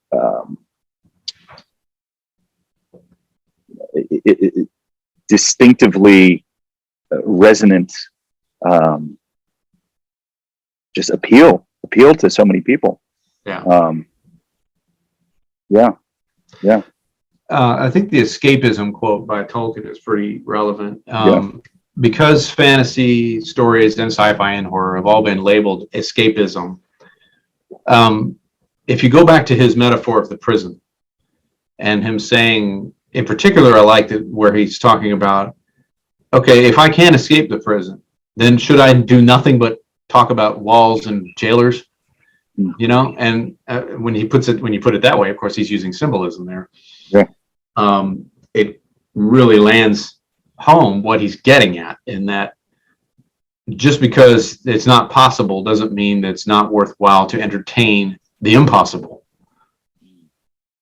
distinctively resonant just appeal to so many people. I think the escapism quote by Tolkien is pretty relevant. Because fantasy stories and sci-fi and horror have all been labeled escapism. If you go back to his metaphor of the prison and him saying, in particular, I liked it where he's talking about, okay, if I can't escape the prison, then should I do nothing but talk about walls and jailers? And when you put it that way, of course, he's using symbolism there. Yeah. It really lands home what he's getting at, in that just because it's not possible doesn't mean that it's not worthwhile to entertain the impossible.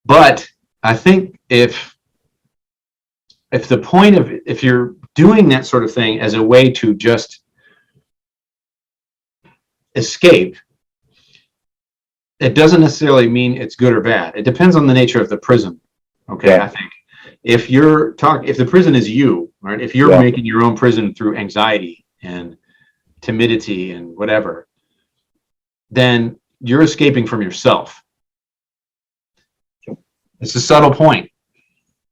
But I think if you're doing that sort of thing as a way to just escape, it doesn't necessarily mean it's good or bad. It depends on the nature of the prison. Okay. Yeah. I think if the prison is you, right? If you're making your own prison through anxiety and timidity and whatever, then you're escaping from yourself. It's a subtle point,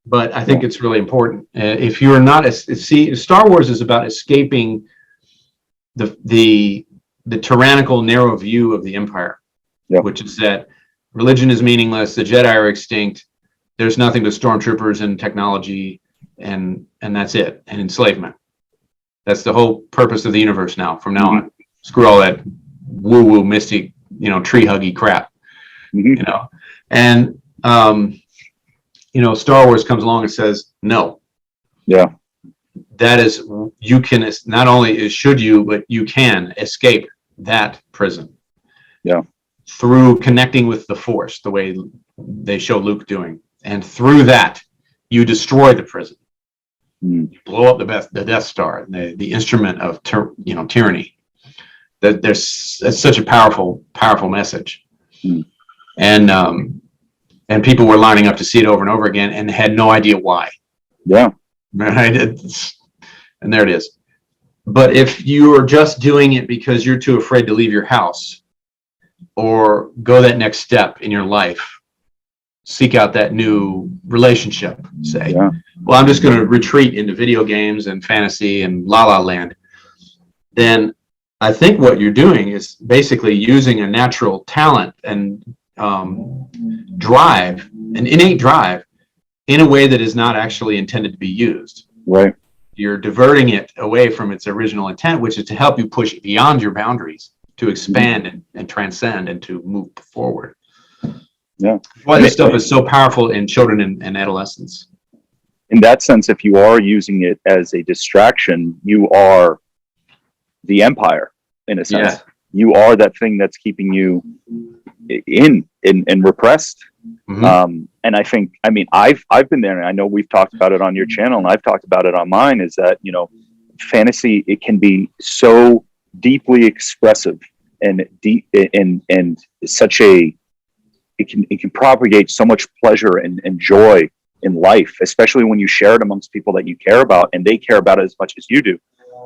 but I think it's really important. If you're not, Star Wars is about escaping the tyrannical, narrow view of the Empire, which is that religion is meaningless, the Jedi are extinct, there's nothing but stormtroopers and technology, and that's it, and enslavement. That's the whole purpose of the universe now. From now on, screw all that woo-woo, mystic, tree huggy crap. And Star Wars comes along and says no. Yeah. That is, you can not only should you, but you can escape that prison. Yeah. Through connecting with the Force, the way they show Luke doing. And through that, you destroy the prison. You blow up the Death Star, the instrument of tyranny. That's such a powerful message. And people were lining up to see it over and over again and had no idea why. Yeah. Right? And there it is. But if you are just doing it because you're too afraid to leave your house or go that next step in your life, seek out that new relationship, say, well, I'm just going to retreat into video games and fantasy and la la land, then I think what you're doing is basically using a natural talent and drive, an innate drive, in a way that is not actually intended to be used. Right. You're diverting it away from its original intent, which is to help you push beyond your boundaries, to expand and transcend and to move forward. Yeah. Why this stuff is so powerful in children and adolescents. in that sense, if you are using it as a distraction, you are the empire in a sense. Yeah. You are that thing that's keeping you in repressed. And I think, I mean, I've been there, and I know we've talked about it on your channel, and I've talked about it on mine, is that, you know, fantasy, it can be so deeply expressive and deep and such a, it can propagate so much pleasure and joy in life, especially when you share it amongst people that you care about and they care about it as much as you do.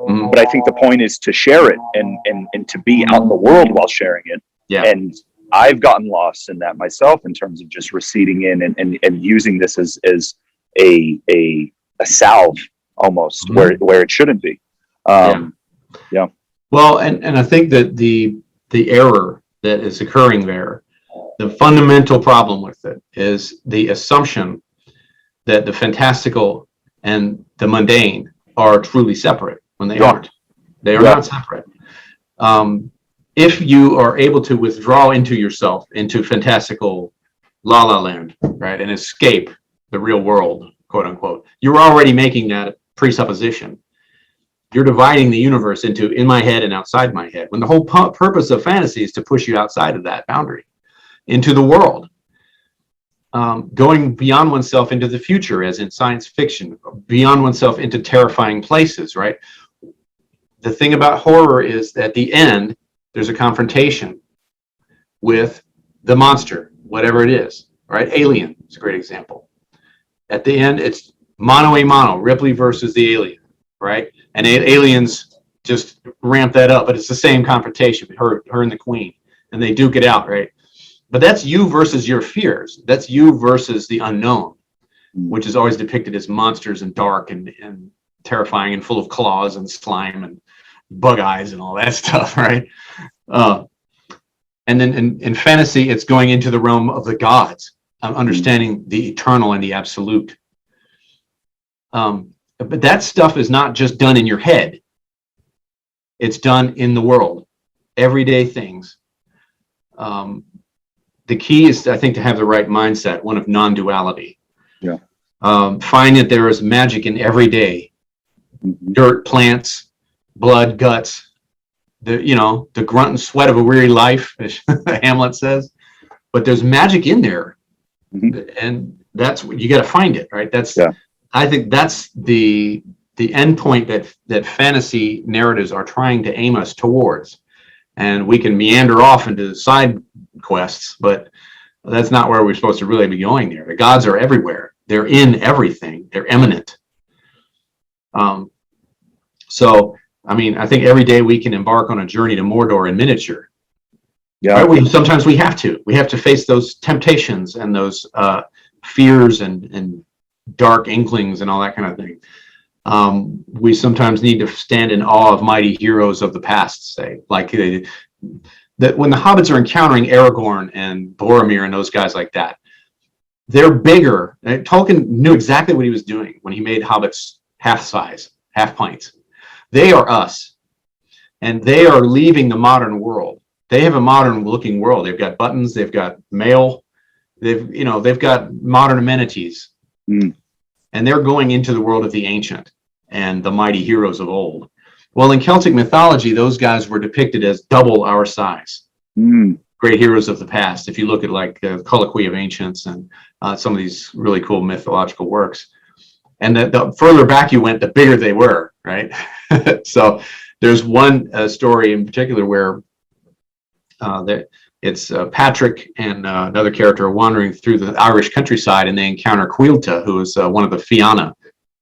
But I think the point is to share it and to be out in the world while sharing it. Yeah. And I've gotten lost in that myself in terms of just receding in and using this as a salve almost where it shouldn't be. Yeah. Well, and I think that the error that is occurring there, the fundamental problem with it is the assumption that the fantastical and the mundane are truly separate when they aren't. They are not separate. If you are able to withdraw into yourself, into fantastical la la land, right, and escape the real world, quote unquote, you're already making that presupposition. You're dividing the universe into in my head and outside my head, when the whole purpose of fantasy is to push you outside of that boundary, into the world. Going beyond oneself into the future, as in science fiction, beyond oneself into terrifying places, right? The thing about horror is that at the end, there's a confrontation with the monster, whatever it is, right? Alien is a great example. At the end, it's mano a mano, Ripley versus the alien, right? And aliens just ramp that up, but it's the same confrontation, her and the queen, and they duke it out, right? But that's you versus your fears. That's you versus the unknown, which is always depicted as monsters and dark and terrifying and full of claws and slime and bug eyes and all that stuff, right? And then in fantasy, it's going into the realm of the gods, understanding the eternal and the absolute. But that stuff is not just done in your head. It's done in the world, everyday things. The key is, I think, to have the right mindset, one of non-duality. Yeah. Find that there is magic in every day. Dirt, plants, blood, guts, the grunt and sweat of a weary life, as Hamlet says. But there's magic in there, and that's what you got to find it, right? I think that's the end point that fantasy narratives are trying to aim us towards. And we can meander off into side quests, but that's not where we're supposed to really be going there. The gods are everywhere. They're in everything. They're immanent. So, I mean, I think every day we can embark on a journey to Mordor in miniature. Yeah. Right? Sometimes we have to. We have to face those temptations and those fears and dark inklings and all that kind of thing. We sometimes need to stand in awe of mighty heroes of the past, say, like that when the hobbits are encountering Aragorn and Boromir and those guys like that, they're bigger. Tolkien knew exactly what he was doing when he made hobbits half size, half pints. They are us, and they are leaving the modern world. They have a modern looking world. They've got buttons, they've got mail, they've got modern amenities. And they're going into the world of the ancient and the mighty heroes of old. Well, in Celtic mythology, those guys were depicted as double our size. Great heroes of the past. If you look at like the Colloquy of Ancients and some of these really cool mythological works. And the further back you went, the bigger they were, right? So there's one story in particular where it's Patrick and another character wandering through the Irish countryside, and they encounter Cuilta, who is one of the Fianna,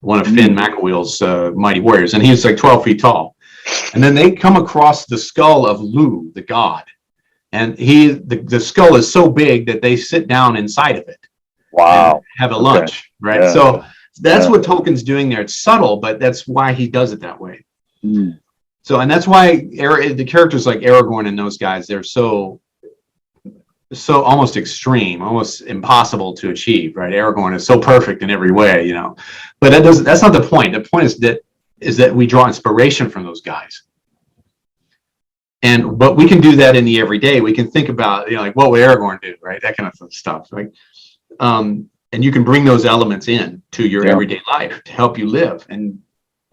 one of Finn McAwheel's mighty warriors, and he's like 12 feet tall. And then they come across the skull of Lu, the god, and the skull is so big that they sit down inside of it. Wow! And have a lunch, right? Yeah. So that's what Tolkien's doing there. It's subtle, but that's why he does it that way. So, and that's why the characters like Aragorn and those guys, they're so almost extreme, almost impossible to achieve, right? Aragorn is so perfect in every way, but that's not the point. The point is that we draw inspiration from those guys. But we can do that in the everyday. We can think about, like, what would Aragorn do, right? That kind of stuff. Like, and you can bring those elements in to your Yeah. everyday life to help you live and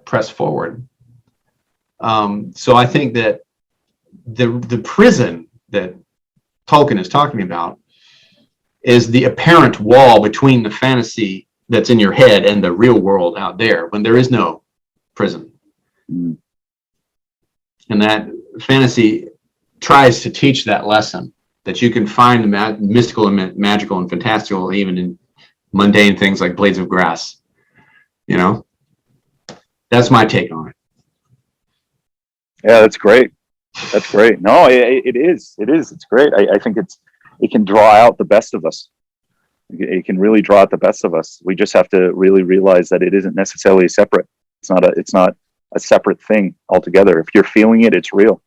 press forward. So I think that the prison that Tolkien is talking about is the apparent wall between the fantasy that's in your head and the real world out there, when there is no prison. Mm. And that fantasy tries to teach that lesson, that you can find the mystical and magical and fantastical even in mundane things like blades of grass. You know, that's my take on it. Yeah, that's great. That's great. No, it is. It is. It's great. I think it can draw out the best of us. It can really draw out the best of us. We just have to really realize that it isn't necessarily separate. It's not a separate thing altogether. If you're feeling it, it's real.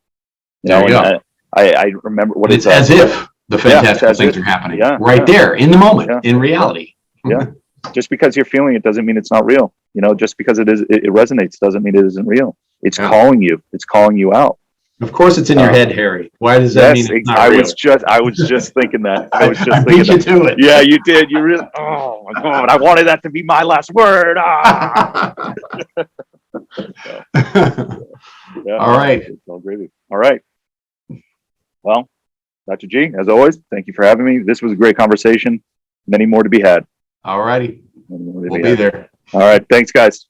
There you go. I remember what it's as if the fantastical things are happening right there in the moment, in reality. Yeah. Just because you're feeling it doesn't mean it's not real. You know, just because it resonates doesn't mean it isn't real. It's calling you. It's calling you out. Of course, it's in your head, Harry. Why does that mean it's not real? I was just thinking that. I beat you to it. Yeah, you did. You really. Oh my God! I wanted that to be my last word. Yeah, all right. It's all gravy. All right. Well, Dr. G, as always, thank you for having me. This was a great conversation. Many more to be had. All righty. We'll be there. All right. Thanks, guys.